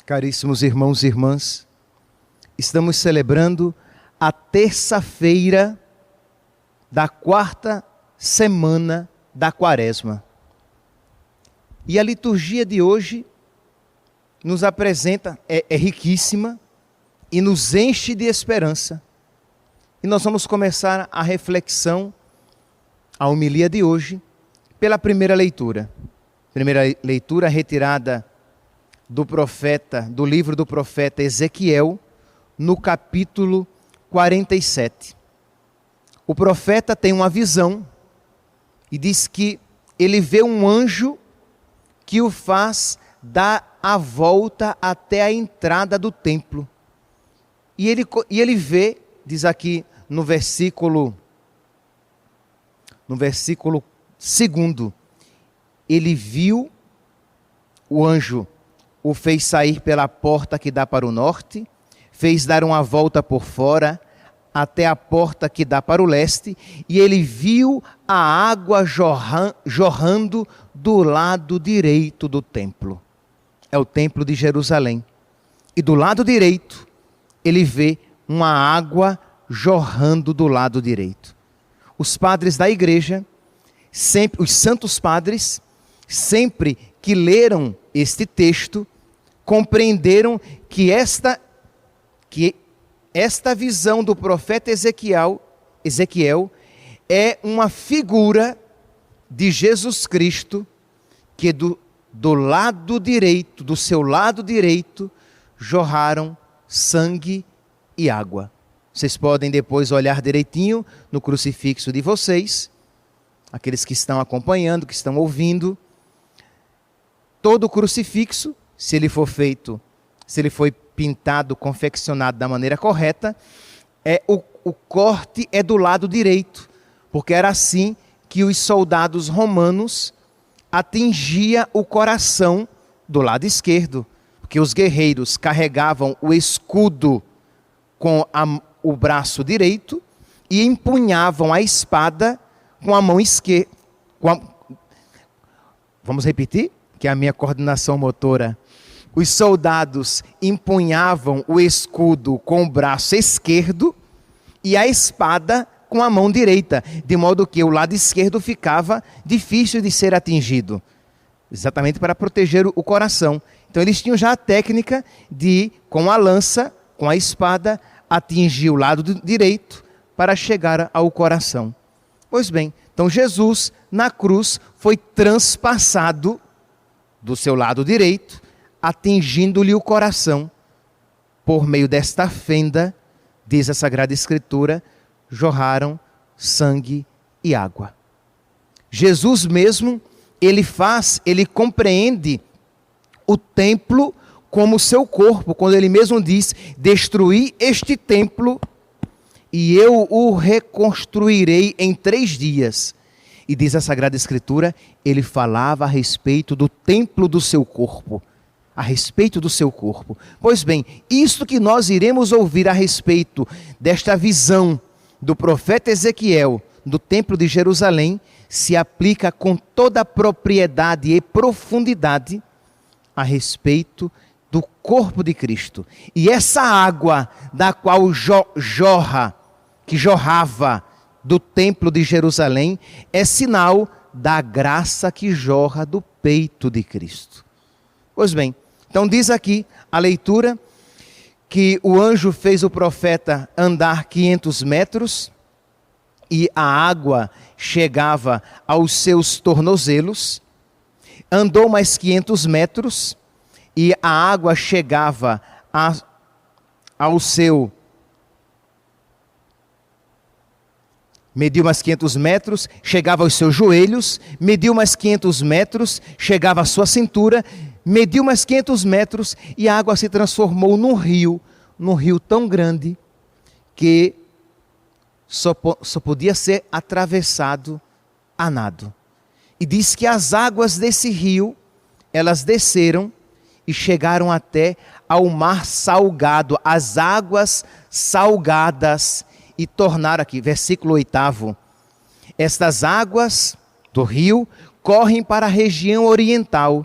Caríssimos irmãos e irmãs, estamos celebrando a terça-feira da quarta semana da Quaresma. E a liturgia de hoje nos apresenta, é riquíssima e nos enche de esperança. E nós vamos começar a reflexão, a homilia de hoje, pela primeira leitura. Primeira leitura retirada do livro do profeta Ezequiel, no capítulo 47. O profeta tem uma visão e diz que ele vê um anjo que o faz dar a volta até a entrada do templo. E ele vê, diz aqui no versículo 2, ele viu o anjo, o fez sair pela porta que dá para o norte, fez dar uma volta por fora, até a porta que dá para o leste, e ele viu a água jorrando do lado direito do templo. É o templo de Jerusalém. E do lado direito, ele vê uma água jorrando do lado direito. Os padres da igreja, os santos padres, sempre que leram este texto, compreenderam que esta visão do profeta Ezequiel é uma figura de Jesus Cristo, que do lado direito, do seu lado direito, jorraram sangue e água. Vocês podem depois olhar direitinho no crucifixo de vocês, aqueles que estão acompanhando, que estão ouvindo. Todo crucifixo, se ele foi pintado, confeccionado da maneira correta, o corte é do lado direito, porque era assim que os soldados romanos atingiam o coração do lado esquerdo, porque os guerreiros carregavam o escudo com o braço direito e empunhavam a espada com a mão esquerda. Vamos repetir? Que é a minha coordenação motora. Os soldados empunhavam o escudo com o braço esquerdo e a espada com a mão direita, de modo que o lado esquerdo ficava difícil de ser atingido, exatamente para proteger o coração. Então eles tinham já a técnica de, com a lança, com a espada, atingir o lado direito para chegar ao coração. Pois bem, então Jesus na cruz foi transpassado do seu lado direito, atingindo-lhe o coração. Por meio desta fenda, diz a Sagrada Escritura, jorraram sangue e água. Jesus mesmo, ele compreende o templo como seu corpo, quando ele mesmo diz: destruí este templo e eu o reconstruirei em 3 dias. E diz a Sagrada Escritura, ele falava a respeito do templo do seu corpo. A respeito do seu corpo. Pois bem, isto que nós iremos ouvir a respeito desta visão do profeta Ezequiel, do templo de Jerusalém, se aplica com toda a propriedade e profundidade a respeito do corpo de Cristo. E essa água da qual que jorrava do templo de Jerusalém, é sinal da graça que jorra do peito de Cristo. Pois bem, então diz aqui a leitura que o anjo fez o profeta andar 500 metros e a água chegava aos seus tornozelos. Andou mais 500 metros e a água chegava ao seu... Mediu mais 500 metros, chegava aos seus joelhos, mediu mais 500 metros, chegava à sua cintura, mediu mais 500 metros e a água se transformou num rio tão grande que só podia ser atravessado a nado. E diz que as águas desse rio, elas desceram e chegaram até ao mar salgado, as águas salgadas, e tornaram aqui, versículo 8, estas águas do rio correm para a região oriental,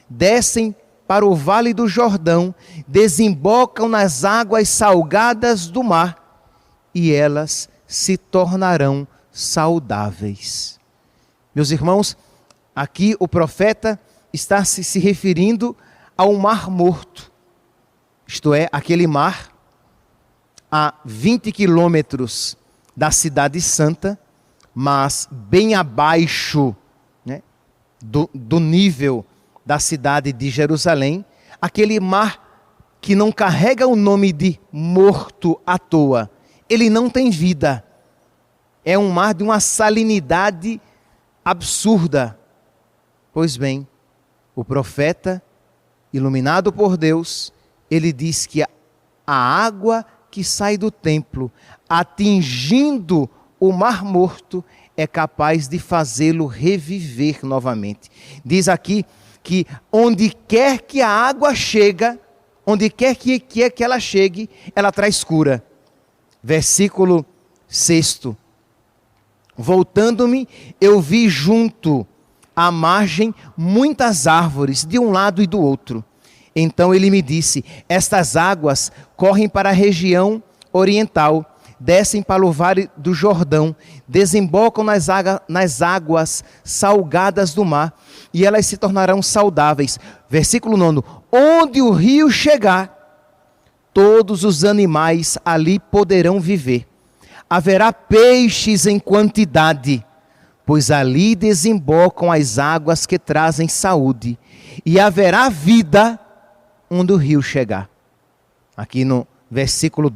descem para o vale do Jordão, desembocam nas águas salgadas do mar, e elas se tornarão saudáveis. Meus irmãos, aqui o profeta está se referindo ao Mar Morto, isto é, aquele mar a 20 quilômetros da Cidade Santa, mas bem abaixo, né, do nível da cidade de Jerusalém, aquele mar que não carrega o nome de morto à toa, ele não tem vida, é um mar de uma salinidade absurda. Pois bem, o profeta, iluminado por Deus, ele diz que a água que sai do templo, atingindo o Mar Morto, é capaz de fazê-lo reviver novamente. Diz aqui que onde quer que a água chega, onde quer que ela chegue, ela traz cura. Versículo 6. Voltando-me, eu vi junto à margem muitas árvores, de um lado e do outro. Então ele me disse: estas águas correm para a região oriental, descem para o vale do Jordão, desembocam nas águas salgadas do mar, e elas se tornarão saudáveis. Versículo 9. Onde o rio chegar, todos os animais ali poderão viver. Haverá peixes em quantidade, pois ali desembocam as águas que trazem saúde, e haverá vida onde o rio chegar. Aqui no versículo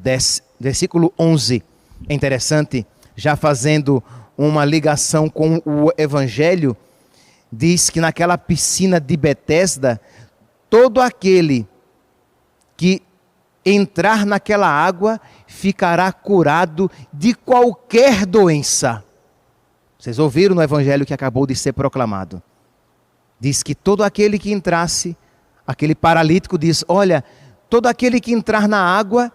11, é interessante, já fazendo uma ligação com o Evangelho, diz que naquela piscina de Betesda, todo aquele que entrar naquela água ficará curado de qualquer doença. Vocês ouviram no Evangelho que acabou de ser proclamado. Diz que todo aquele que entrasse, aquele paralítico diz: olha, todo aquele que entrar na água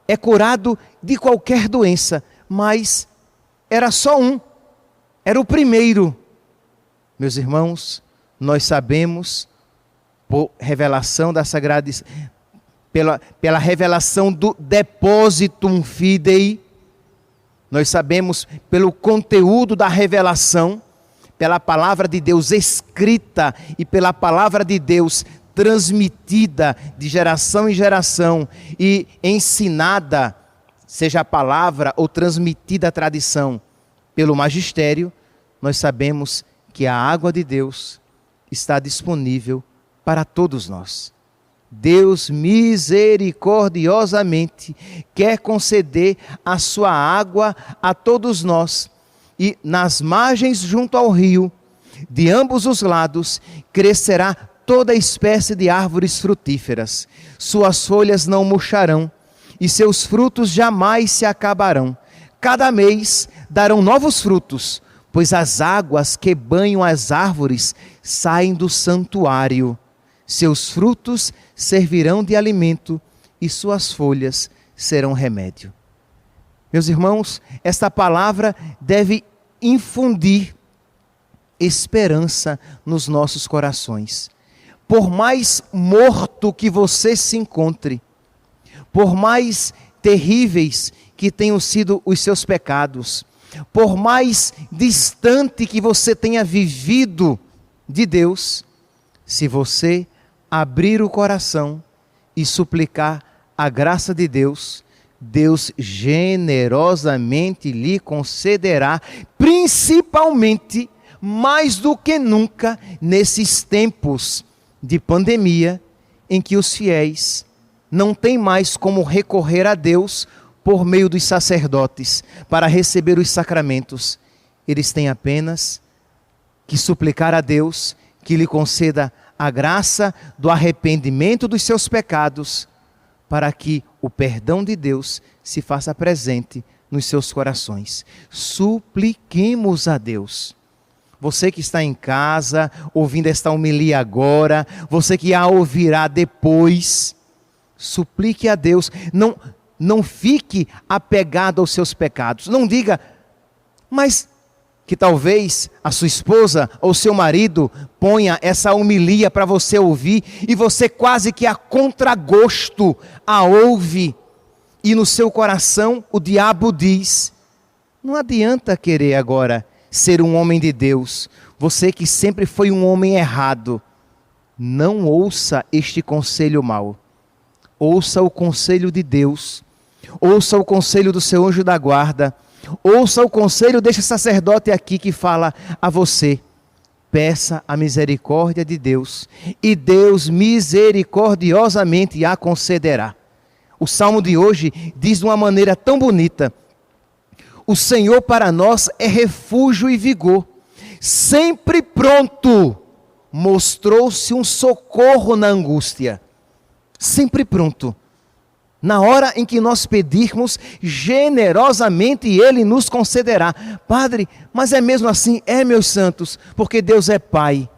é curado de qualquer doença. Mas era só um, era o primeiro. Meus irmãos, nós sabemos, por revelação da Sagrada, pela revelação do Depositum Fidei, nós sabemos pelo conteúdo da revelação, pela palavra de Deus escrita e pela palavra de Deus transmitida de geração em geração e ensinada, seja a palavra ou transmitida a tradição pelo magistério, nós sabemos que a água de Deus está disponível para todos nós. Deus misericordiosamente quer conceder a sua água a todos nós, e nas margens junto ao rio, de ambos os lados, crescerá toda espécie de árvores frutíferas. Suas folhas não murcharão e seus frutos jamais se acabarão. Cada mês darão novos frutos, pois as águas que banham as árvores saem do santuário. Seus frutos servirão de alimento e suas folhas serão remédio. Meus irmãos, esta palavra deve infundir esperança nos nossos corações. Por mais morto que você se encontre, por mais terríveis que tenham sido os seus pecados, por mais distante que você tenha vivido de Deus, se você abrir o coração e suplicar a graça de Deus, Deus generosamente lhe concederá, principalmente, mais do que nunca, nesses tempos de pandemia, em que os fiéis não têm mais como recorrer a Deus por meio dos sacerdotes para receber os sacramentos. Eles têm apenas que suplicar a Deus que lhe conceda a graça do arrependimento dos seus pecados, para que o perdão de Deus se faça presente nos seus corações. Supliquemos a Deus. Você que está em casa, ouvindo esta homilia agora, você que a ouvirá depois, suplique a Deus. Não fique apegado aos seus pecados. Não diga: mas que talvez a sua esposa ou seu marido ponha essa homilia para você ouvir e você quase que a contragosto a ouve. E no seu coração o diabo diz: não adianta querer agora ser um homem de Deus. Você que sempre foi um homem errado. Não ouça este conselho mau. Ouça o conselho de Deus. Ouça o conselho do seu anjo da guarda. Ouça o conselho deste sacerdote aqui que fala a você. Peça a misericórdia de Deus e Deus misericordiosamente a concederá. O salmo de hoje diz de uma maneira tão bonita: o Senhor para nós é refúgio e vigor, sempre pronto, mostrou-se um socorro na angústia. Sempre pronto. Na hora em que nós pedirmos, generosamente Ele nos concederá. Padre, mas é mesmo assim? É, meus santos, porque Deus é Pai,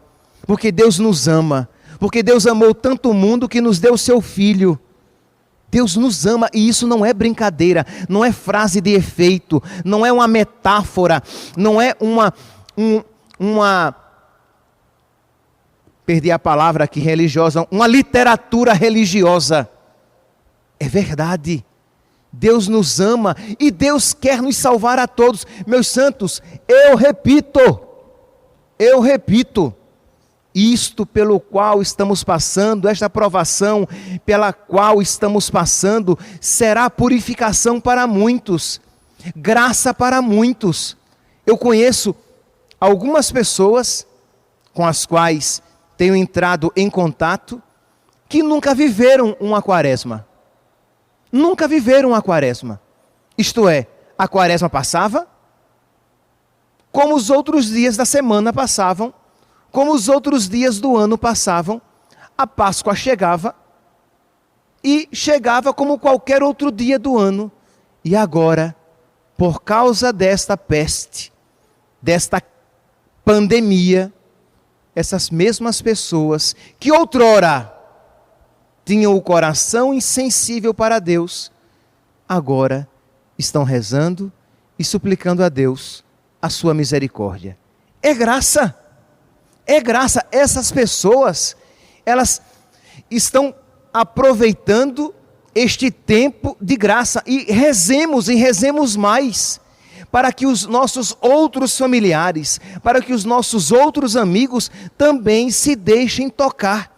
porque Deus nos ama, porque Deus amou tanto o mundo que nos deu o seu Filho. Deus nos ama e isso não é brincadeira, não é frase de efeito, não é uma metáfora, não é perdi a palavra aqui, religiosa, uma literatura religiosa. É verdade, Deus nos ama e Deus quer nos salvar a todos. Meus santos, eu repito, isto pelo qual estamos passando, esta provação pela qual estamos passando, será purificação para muitos, graça para muitos. Eu conheço algumas pessoas com as quais tenho entrado em contato, que nunca viveram uma quaresma. Nunca viveram uma quaresma. Isto é, a quaresma passava, como os outros dias da semana passavam, como os outros dias do ano passavam, a Páscoa chegava, e chegava como qualquer outro dia do ano. E agora, por causa desta peste, desta pandemia, essas mesmas pessoas que outrora tinham o coração insensível para Deus, agora estão rezando e suplicando a Deus a sua misericórdia. É graça. Essas pessoas, elas estão aproveitando este tempo de graça e rezemos mais, para que os nossos outros familiares, para que os nossos outros amigos também se deixem tocar,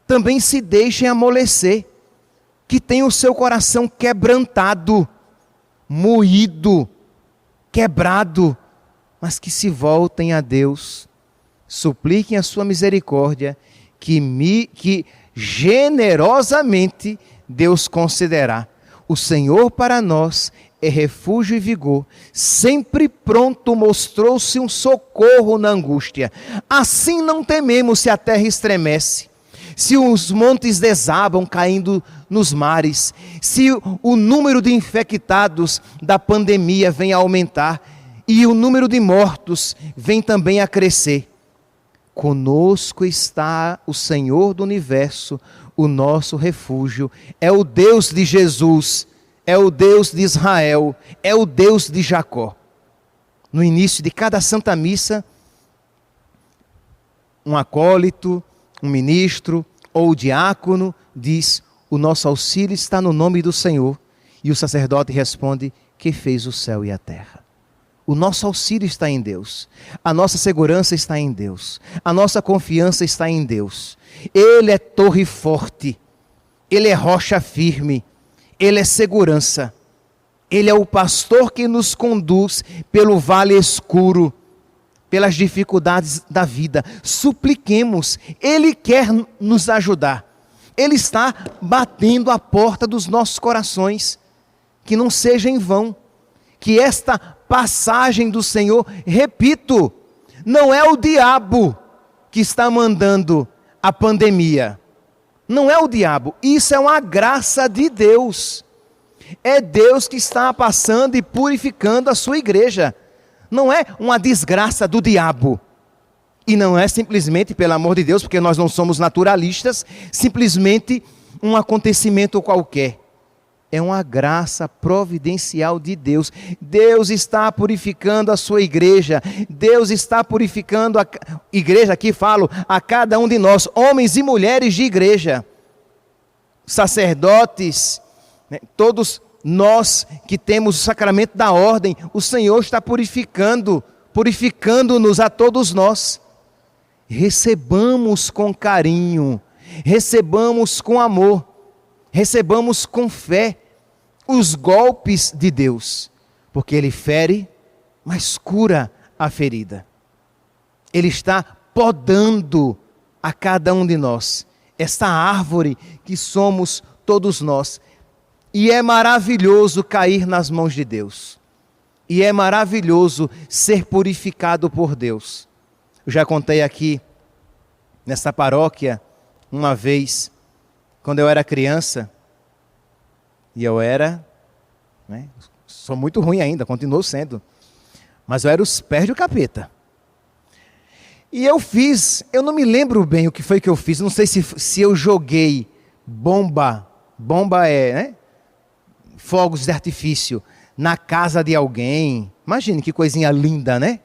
também se deixem amolecer, que tenham o seu coração quebrantado, moído, quebrado, mas que se voltem a Deus, supliquem a sua misericórdia, que generosamente Deus concederá. O Senhor para nós é refúgio e vigor, sempre pronto mostrou-se um socorro na angústia. Assim não tememos se a terra estremece, se os montes desabam caindo nos mares, se o número de infectados da pandemia vem a aumentar e o número de mortos vem também a crescer. Conosco está o Senhor do universo, o nosso refúgio, é o Deus de Jesus, é o Deus de Israel, é o Deus de Jacó. No início de cada Santa Missa, um acólito, um ministro ou diácono diz: o nosso auxílio está no nome do Senhor. E o sacerdote responde: que fez o céu e a terra. O nosso auxílio está em Deus, a nossa segurança está em Deus, a nossa confiança está em Deus. Ele é torre forte, Ele é rocha firme, Ele é segurança. Ele é o pastor que nos conduz pelo vale escuro, pelas dificuldades da vida. Supliquemos, Ele quer nos ajudar. Ele está batendo a porta dos nossos corações, que não seja em vão. Que esta passagem do Senhor, repito, não é o diabo que está mandando a pandemia. Não é o diabo, isso é uma graça de Deus. É Deus que está passando e purificando a sua igreja. Não é uma desgraça do diabo. E não é simplesmente, pelo amor de Deus, porque nós não somos naturalistas, simplesmente um acontecimento qualquer. É uma graça providencial de Deus. Deus está purificando a sua igreja. Deus está purificando a igreja, aqui falo, a cada um de nós, homens e mulheres de igreja, sacerdotes, né, todos nós que temos o sacramento da ordem, o Senhor está purificando-nos a todos nós. Recebamos com carinho, recebamos com amor, recebamos com fé os golpes de Deus, porque Ele fere, mas cura a ferida. Ele está podando a cada um de nós, esta árvore que somos todos nós. E é maravilhoso cair nas mãos de Deus. E é maravilhoso ser purificado por Deus. Eu já contei aqui, nessa paróquia, uma vez, quando eu era criança, e eu era, né, sou muito ruim ainda, continuo sendo, mas eu era os pés do capeta. E eu não me lembro bem o que foi que eu fiz, não sei se eu joguei bomba é, né, fogos de artifício na casa de alguém. Imagine que coisinha linda, né?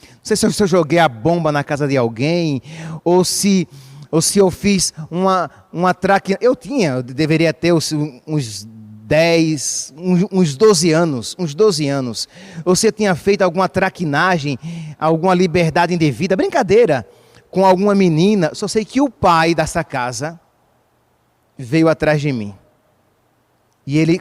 Não sei se eu joguei a bomba na casa de alguém, ou se eu fiz uma traquinagem. Eu deveria ter uns 12 anos. Ou se eu tinha feito alguma traquinagem, alguma liberdade indevida, brincadeira, com alguma menina. Só sei que o pai dessa casa veio atrás de mim. E ele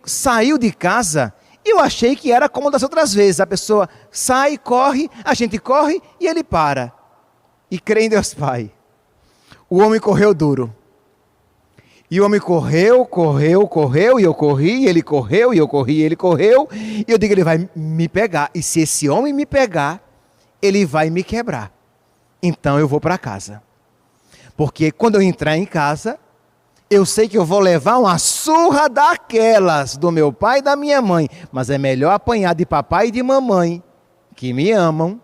saiu de casa, e eu achei que era como das outras vezes. A pessoa sai, corre, a gente corre e ele para. E crê em Deus Pai. O homem correu duro. E o homem correu, e eu corri, e ele correu, e eu corri, e ele correu. E eu digo, ele vai me pegar. E se esse homem me pegar, ele vai me quebrar. Então eu vou para casa. Porque quando eu entrar em casa, eu sei que eu vou levar uma surra daquelas do meu pai e da minha mãe. Mas é melhor apanhar de papai e de mamãe, que me amam,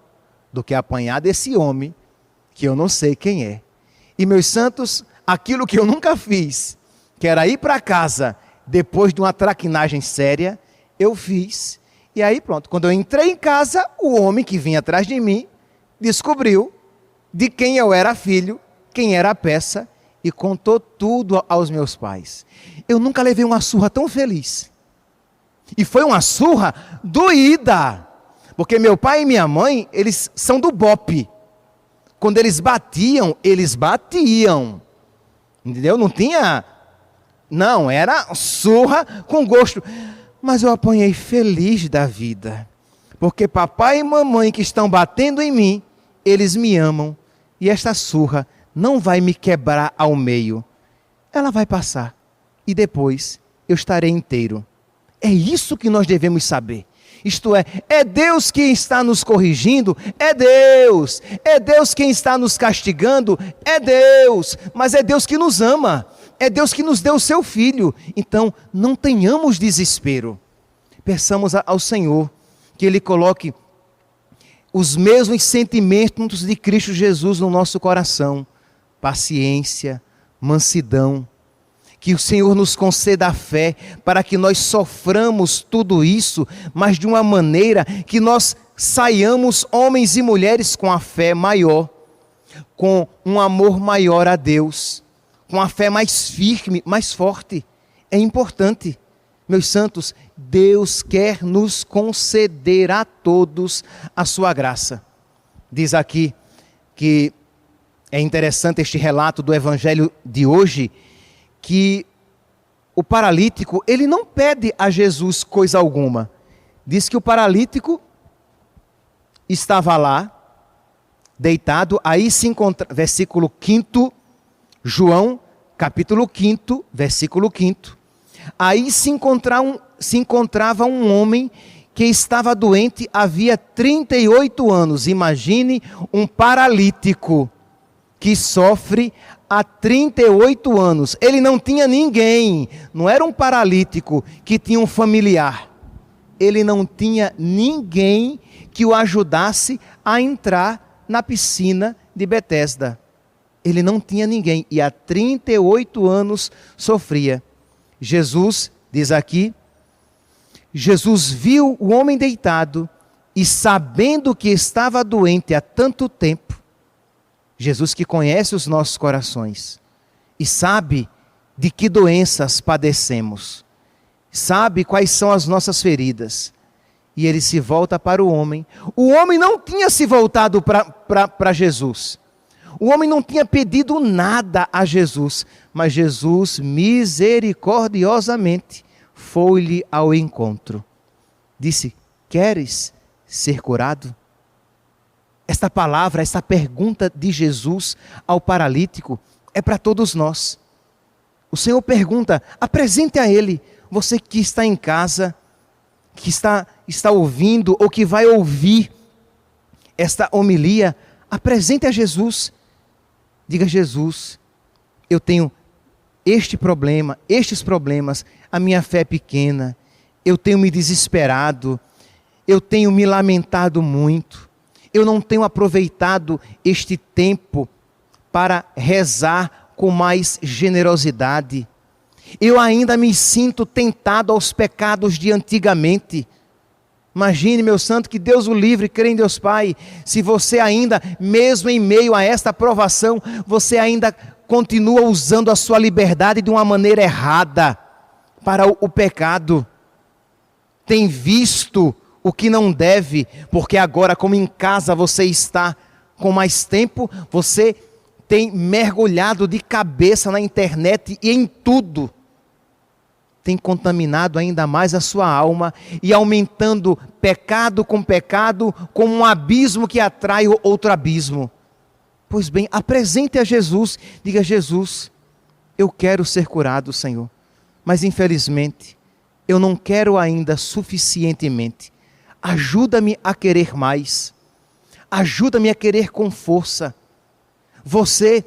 do que apanhar desse homem, que eu não sei quem é. E meus santos, aquilo que eu nunca fiz, que era ir para casa depois de uma traquinagem séria, eu fiz. E aí pronto, quando eu entrei em casa, o homem que vinha atrás de mim descobriu de quem eu era filho, quem era a peça, e contou tudo aos meus pais. Eu nunca levei uma surra tão feliz. E foi uma surra doída, porque meu pai e minha mãe, eles são do BOPE. Quando eles batiam, entendeu? Não, era surra com gosto. Mas eu apanhei feliz da vida, porque papai e mamãe que estão batendo em mim, eles me amam, e esta surra não vai me quebrar ao meio. Ela vai passar, e depois eu estarei inteiro. É isso que nós devemos saber. Isto é Deus quem está nos corrigindo, é Deus quem está nos castigando, é Deus, mas é Deus que nos ama, é Deus que nos deu o seu Filho. Então não tenhamos desespero, peçamos ao Senhor que Ele coloque os mesmos sentimentos de Cristo Jesus no nosso coração, paciência, mansidão, que o Senhor nos conceda a fé para que nós soframos tudo isso, mas de uma maneira que nós saiamos homens e mulheres com a fé maior, com um amor maior a Deus, com a fé mais firme, mais forte. É importante, meus santos, Deus quer nos conceder a todos a sua graça. Diz aqui que é interessante este relato do Evangelho de hoje, que o paralítico, ele não pede a Jesus coisa alguma. Diz que o paralítico estava lá, deitado, aí se encontra, versículo 5, João, capítulo 5, versículo 5. Aí se encontrava um homem que estava doente havia 38 anos. Imagine um paralítico que sofre há 38 anos. Ele não tinha ninguém, não era um paralítico que tinha um familiar. Ele não tinha ninguém que o ajudasse a entrar na piscina de Betesda. Ele não tinha ninguém e há 38 anos sofria. Jesus, diz aqui, Jesus viu o homem deitado e, sabendo que estava doente há tanto tempo, Jesus que conhece os nossos corações e sabe de que doenças padecemos, sabe quais são as nossas feridas, e ele se volta para o homem. O homem não tinha se voltado para Jesus, o homem não tinha pedido nada a Jesus, mas Jesus misericordiosamente foi-lhe ao encontro. Disse: queres ser curado? Esta palavra, esta pergunta de Jesus ao paralítico é para todos nós. O Senhor pergunta, apresente a Ele, você que está em casa, que está ouvindo ou que vai ouvir esta homilia, apresente a Jesus. Diga: Jesus, eu tenho este problema, estes problemas, a minha fé é pequena, eu tenho me desesperado, eu tenho me lamentado muito, eu não tenho aproveitado este tempo para rezar com mais generosidade. Eu ainda me sinto tentado aos pecados de antigamente. Imagine, meu santo, que Deus o livre, crê em Deus Pai, se você ainda, mesmo em meio a esta provação, você ainda continua usando a sua liberdade de uma maneira errada para o pecado. Tem visto o que não deve, porque agora, como em casa você está com mais tempo, você tem mergulhado de cabeça na internet e em tudo. Tem contaminado ainda mais a sua alma e aumentando pecado com pecado, como um abismo que atrai outro abismo. Pois bem, apresente a Jesus, diga: Jesus, eu quero ser curado, Senhor, mas infelizmente eu não quero ainda suficientemente. Ajuda-me a querer mais, ajuda-me a querer com força. Você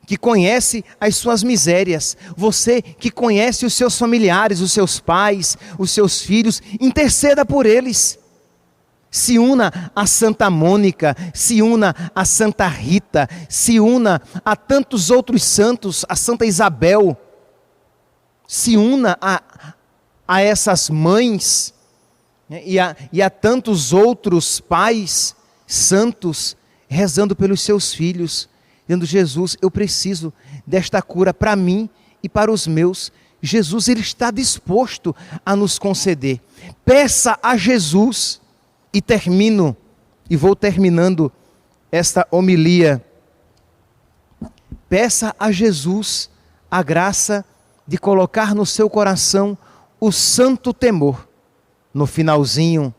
que conhece as suas misérias, você que conhece os seus familiares, os seus pais, os seus filhos, interceda por eles. Se una a Santa Mônica, se una a Santa Rita, se una a tantos outros santos, a Santa Isabel, se una a essas mães, né, e a tantos outros pais santos, rezando pelos seus filhos, dizendo: Jesus, eu preciso desta cura para mim e para os meus. Jesus, Ele está disposto a nos conceder. Peça a Jesus. E termino, e vou terminando esta homilia. Peça a Jesus a graça de colocar no seu coração o santo temor. No finalzinho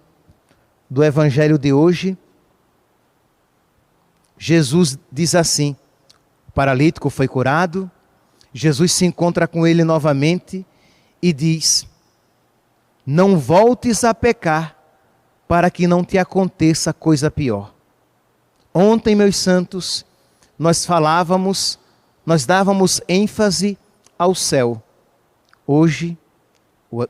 do evangelho de hoje, Jesus diz assim: o paralítico foi curado, Jesus se encontra com ele novamente e diz: não voltes a pecar, para que não te aconteça coisa pior. Ontem, meus santos, nós dávamos ênfase ao céu. Hoje,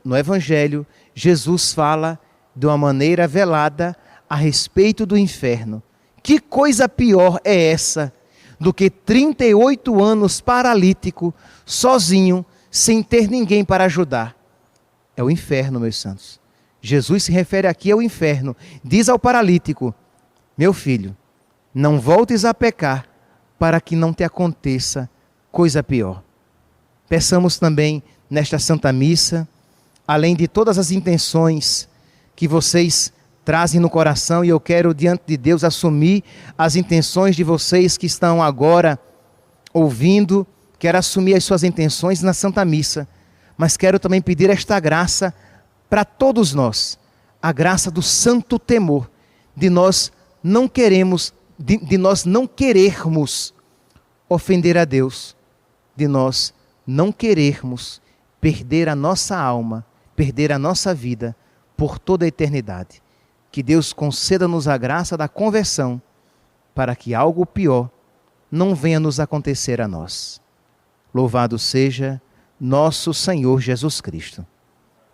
no Evangelho, Jesus fala de uma maneira velada a respeito do inferno. Que coisa pior é essa do que 38 anos paralítico, sozinho, sem ter ninguém para ajudar? É o inferno, meus santos. Jesus se refere aqui ao inferno. Diz ao paralítico: meu filho, não voltes a pecar, para que não te aconteça coisa pior. Peçamos também nesta Santa Missa, além de todas as intenções que vocês trazem no coração, e eu quero diante de Deus assumir as intenções de vocês que estão agora ouvindo, quero assumir as suas intenções na Santa Missa, mas quero também pedir esta graça para todos nós, a graça do santo temor, de nós não querermos ofender a Deus, de nós não querermos perder a nossa alma, perder a nossa vida por toda a eternidade. Que Deus conceda-nos a graça da conversão, para que algo pior não venha nos acontecer a nós. Louvado seja nosso Senhor Jesus Cristo.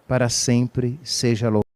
Para sempre seja louvado.